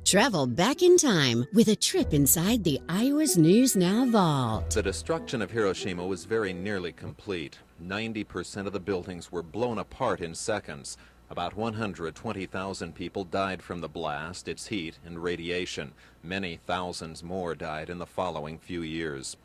Travel back in time with a trip inside the Iowa's News Now vault. The destruction of Hiroshima was very nearly complete. 90% of the buildings were blown apart in seconds. About 120,000 people died from the blast, its heat, and radiation. Many thousands more died in the following few years.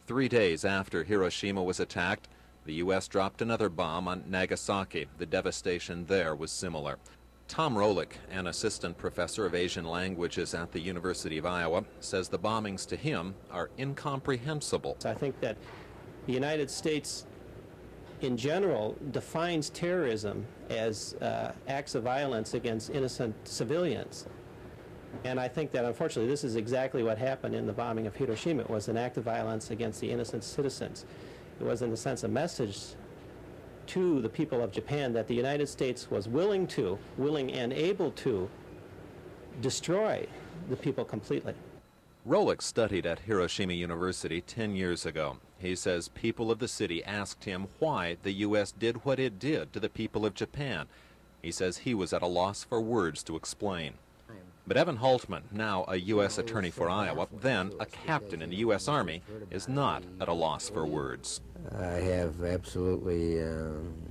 3 days after Hiroshima was attacked, the U.S. dropped another bomb on Nagasaki. The devastation there was similar. Tom Rolick, an assistant professor of Asian languages at the University of Iowa, says the bombings to him are incomprehensible. I think that the United States in general defines terrorism as acts of violence against innocent civilians. And I think that unfortunately this is exactly what happened in the bombing of Hiroshima. It was an act of violence against the innocent citizens. It was in a sense a message to the people of Japan that the United States was willing and able to destroy the people completely. Rolick studied at Hiroshima University 10 years ago. He says people of the city asked him why the U.S. did what it did to the people of Japan. He says he was at a loss for words to explain. But Evan Haltman, now a U.S. attorney for Iowa, then a captain in the U.S. Army, is not at a loss for words. I have absolutely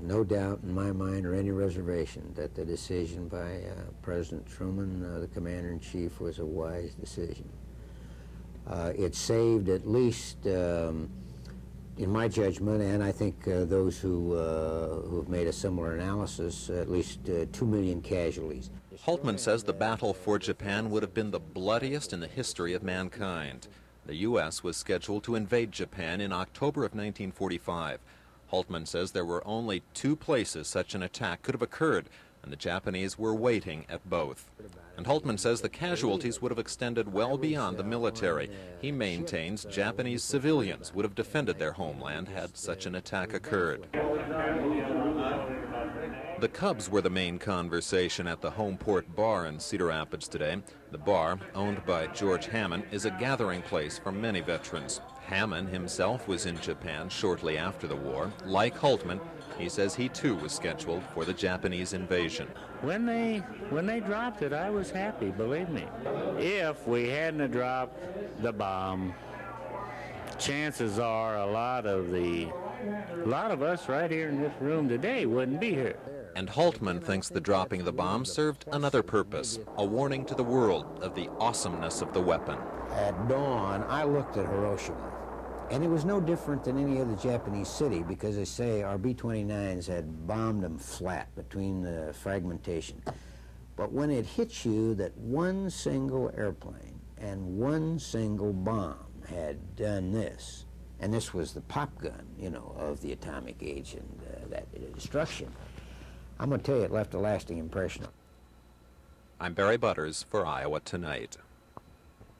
no doubt in my mind or any reservation that the decision by President Truman, the commander-in-chief, was a wise decision. It saved at least, in my judgment, and I think those who have made a similar analysis, at least 2 million casualties. Haltman says the battle for Japan would have been the bloodiest in the history of mankind. The U.S. was scheduled to invade Japan in October of 1945. Haltman says there were only 2 places such an attack could have occurred, and the Japanese were waiting at both. And Haltman says the casualties would have extended well beyond the military. He maintains Japanese civilians would have defended their homeland had such an attack occurred. The Cubs were the main conversation at the Homeport Bar in Cedar Rapids today. The bar, owned by George Hammond, is a gathering place for many veterans. Hammond himself was in Japan shortly after the war. Like Haltman, he says he too was scheduled for the Japanese invasion. When they dropped it, I was happy, believe me. If we hadn't have dropped the bomb, chances are a lot of us right here in this room today wouldn't be here. And Haltman thinks the dropping of the bomb served another purpose, a warning to the world of the awesomeness of the weapon. At dawn, I looked at Hiroshima, and it was no different than any other Japanese city because they say our B-29s had bombed them flat between the fragmentation. But when it hits you that one single airplane and one single bomb had done this, and this was the pop gun, you know, of the atomic age and that destruction, I'm going to tell you, it left a lasting impression. I'm Barry Butters for Iowa Tonight.